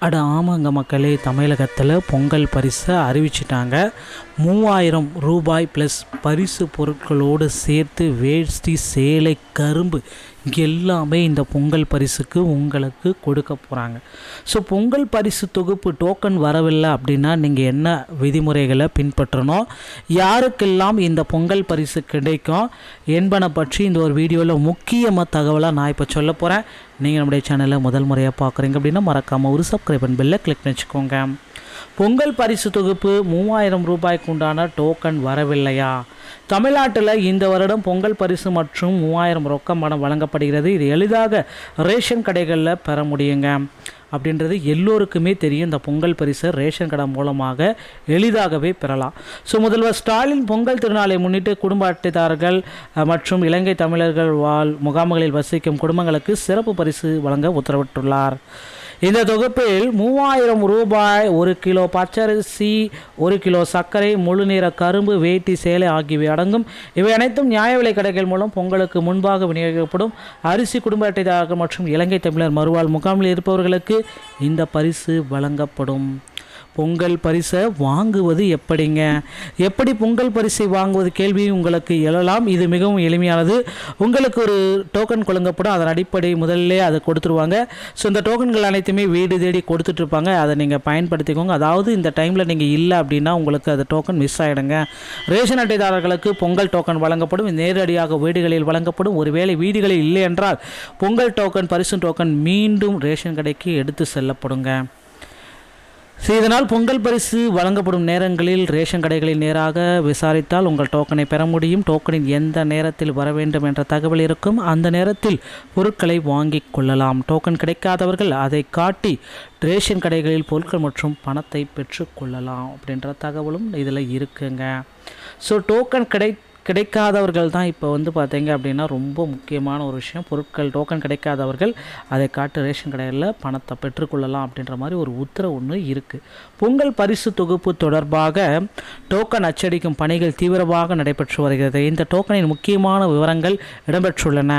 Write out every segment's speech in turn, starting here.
அட ஆமாங்க மக்களே, தமிழகத்தில் பொங்கல் பரிசை அறிவிச்சிட்டாங்க. 3000 ரூபாய் ப்ளஸ் பரிசு பொருட்களோடு சேர்த்து வேஷ்டி, சேலை, கரும்பு எல்லாமே இந்த பொங்கல் பரிசுக்கு உங்களுக்கு கொடுக்க போகிறாங்க. ஸோ பொங்கல் பரிசு தொகுப்பு டோக்கன் வரவில்லை அப்படின்னா நீங்கள் என்ன விதிமுறைகளை பின்பற்றணும், யாருக்கெல்லாம் இந்த பொங்கல் பரிசு கிடைக்கும் என்பனை பற்றி இந்த ஒரு வீடியோவில் முக்கியமாக தகவலாக நான் இப்போ சொல்ல போகிறேன். நீங்கள் நம்முடைய சேனலை முதல் முறையாக பார்க்குறீங்க அப்படின்னா மறக்காமல் ஒரு சப்ஸ்கிரைப் பெல்லை கிளிக் பண்ணி வச்சுக்கோங்க. பொங்கல் பரிசு தொகுப்பு 3000 ரூபாய்க்கு உண்டான டோக்கன் வரவில்லையா? தமிழ்நாட்டில் இந்த வருடம் பொங்கல் பரிசு மற்றும் 3000 ரொக்கம் பணம் வழங்கப்படுகிறது. இது எளிதாக ரேஷன் கடைகளில் பெற முடியுங்க அப்படின்றது எல்லோருக்குமே தெரியும். இந்த பொங்கல் பரிசை ரேஷன் கடை மூலமாக எளிதாகவே பெறலாம். ஸோ முதல்வர் ஸ்டாலின் பொங்கல் திருநாளை முன்னிட்டு குடும்ப அட்டைதாரர்கள் மற்றும் இலங்கை தமிழர்கள் முகாம்களில் வசிக்கும் குடும்பங்களுக்கு சிறப்பு பரிசு வழங்க உத்தரவிட்டுள்ளார். இந்த தொகுப்பில் 3000 ரூபாய் 1 கிலோ பச்சரிசி, 1 கிலோ சர்க்கரை, முழுநீர கரும்பு, வேட்டி, சேலை ஆகியவை அடங்கும். இவை அனைத்தும் நியாய விலை கடைகள் மூலம் பொங்கலுக்கு முன்பாக விநியோகிக்கப்படும். அரிசி குடும்ப அட்டைதாரர்கள் மற்றும் இலங்கை தமிழர் மறுவாழ் முகாமில் இருப்பவர்களுக்கு இந்த பரிசு வழங்கப்படும். பொங்கல் பரிசை வாங்குவது எப்படிங்க? எப்படி பொங்கல் பரிசை வாங்குவது கேள்வி உங்களுக்கு எழலாம். இது மிகவும் எளிமையானது. உங்களுக்கு ஒரு டோக்கன் வழங்கப்படும். அதன் அடிப்படை முதல்ல அதை கொடுத்துருவாங்க. ஸோ இந்த டோக்கன்கள் அனைத்துமே வீடு தேடி கொடுத்துட்ருப்பாங்க. அதை நீங்கள் பயன்படுத்திக்கோங்க. அதாவது இந்த டைமில் நீங்கள் இல்லை அப்படின்னா உங்களுக்கு அது டோக்கன் மிஸ் ஆகிடுங்க. ரேஷன் அட்டைதாரர்களுக்கு பொங்கல் டோக்கன் வழங்கப்படும். நேரடியாக வீடுகளில் வழங்கப்படும். ஒருவேளை வீடுகளில் இல்லை என்றால் பொங்கல் டோக்கன், பரிசு டோக்கன் மீண்டும் ரேஷன் கடைக்கு எடுத்து செல்லப்படுங்க. இதனால் பொங்கல் பரிசு வழங்கப்படும் நேரங்களில் ரேஷன் கடைகளில் நேராக விசாரித்தால் உங்கள் டோக்கனை பெற முடியும். டோக்கனின் எந்த நேரத்தில் வர வேண்டும் என்ற தகவல் இருக்கும். அந்த நேரத்தில் பொருட்களை வாங்கிக் கொள்ளலாம். டோக்கன் கிடைக்காதவர்கள் அதை காட்டி ரேஷன் கடைகளில் பொருட்கள் மற்றும் பணத்தை பெற்றுக்கொள்ளலாம் அப்படின்ற தகவலும் இதில் இருக்குங்க. ஸோ டோக்கன் கிடைக்காதவர்கள் தான் இப்போ பார்த்தீங்க அப்படின்னா ரொம்ப முக்கியமான ஒரு விஷயம். பொருட்கள் டோக்கன் கிடைக்காதவர்கள் அதை காட்டு ரேஷன் கடையில் பணத்தை பெற்றுக்கொள்ளலாம் அப்படின்ற மாதிரி ஒரு உத்தரவு ஒன்று இருக்குது. பொங்கல் பரிசு தொகுப்பு தொடர்பாக டோக்கன் அச்சடிக்கும் பணிகள் தீவிரமாக நடைபெற்று வருகிறது. இந்த டோக்கனின் முக்கியமான விவரங்கள் இடம்பெற்றுள்ளன.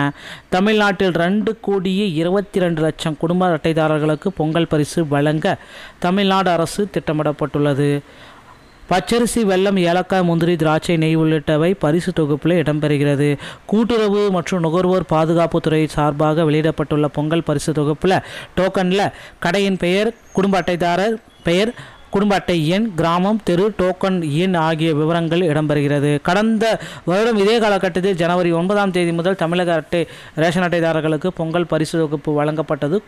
தமிழ்நாட்டில் 2,22,00,000 குடும்ப அட்டைதாரர்களுக்கு பொங்கல் பரிசு வழங்க தமிழ்நாடு அரசு திட்டமிடப்பட்டுள்ளது. பச்சரிசி, வெல்லம், ஏலக்காய், முந்திரி, திராட்சை, நெய் உள்ளிட்டவை பரிசு தொகுப்பில் இடம்பெறுகிறது. கூட்டுறவு மற்றும் நுகர்வோர் பாதுகாப்புத்துறை சார்பாக வெளியிடப்பட்டுள்ள பொங்கல் பரிசு தொகுப்பில் டோக்கனில் கடையின் பெயர், குடும்ப அட்டைதாரர் பெயர், குடும்ப அட்டை எண், கிராமம், தெரு, டோக்கன் எண் ஆகிய விவரங்கள் இடம்பெறுகிறது. கடந்த வருடம் இதே காலகட்டத்தில் ஜனவரி 9 முதல் தமிழக ரேஷன் அட்டைதாரர்களுக்கு பொங்கல் பரிசு தொகுப்பு வழங்கப்பட்டது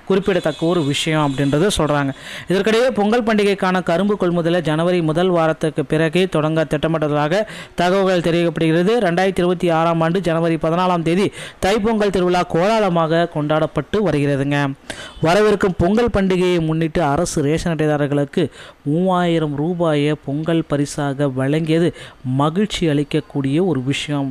குறிப்பிடத்தக்க ஒரு விஷயம் அப்படின்றது சொல்கிறாங்க. இதற்கிடையே பொங்கல் பண்டிகைக்கான கரும்பு கொள்முதலை ஜனவரி முதல் வாரத்துக்கு பிறகே தொடங்க திட்டமிட்டதாக தகவல்கள் தெரிவிக்கப்படுகிறது. 2026 ஆண்டு ஜனவரி 14 தைப்பொங்கல் திருவிழா கோலாகலமாக கொண்டாடப்பட்டு வருகிறதுங்க. வரவிருக்கும் பொங்கல் பண்டிகையை முன்னிட்டு அரசு ரேஷன் அட்டைதாரர்களுக்கு 3000 ரூபாயை பொங்கல் பரிசாக வழங்கியது மகிழ்ச்சி அளிக்கக்கூடிய ஒரு விஷயம்.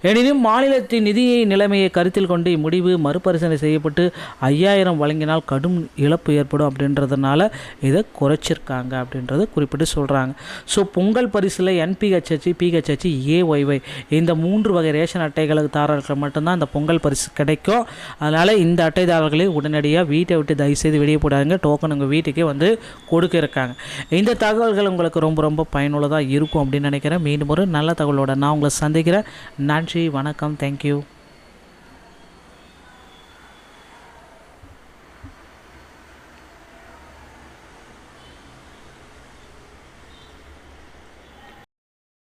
எனினும் மாநிலத்தின் நிதி நிலைமையை கருத்தில் கொண்டு இம்முடிவு மறுபரிசீலனை செய்யப்பட்டு 5000 வழங்கினால் கடும் இழப்பு ஏற்படும் அப்படின்றதுனால இதை குறைச்சிருக்காங்க அப்படின்றத குறிப்பிட்டு சொல்கிறாங்க. ஸோ பொங்கல் பரிசில் NPHH, PHH, AYY இந்த 3 வகை ரேஷன் அட்டைதாரர்களுக்கு மட்டும்தான் இந்த பொங்கல் பரிசு கிடைக்கும். அதனால் இந்த அட்டைதாரர்களை உடனடியாக வீட்டை விட்டு தயவுசெய்து வெளியே போடாதுங்க. டோக்கன் உங்கள் வீட்டுக்கே கொடுக்க இருக்காங்க. இந்த தகவல்கள் உங்களுக்கு ரொம்ப ரொம்ப பயனுள்ளதாக இருக்கும் அப்படின்னு நினைக்கிறேன். மீண்டும் ஒரு நல்ல தகவலோட நான் உங்களை சந்திக்கிறேன். நன்றி, வணக்கம், தேங்க்யூ.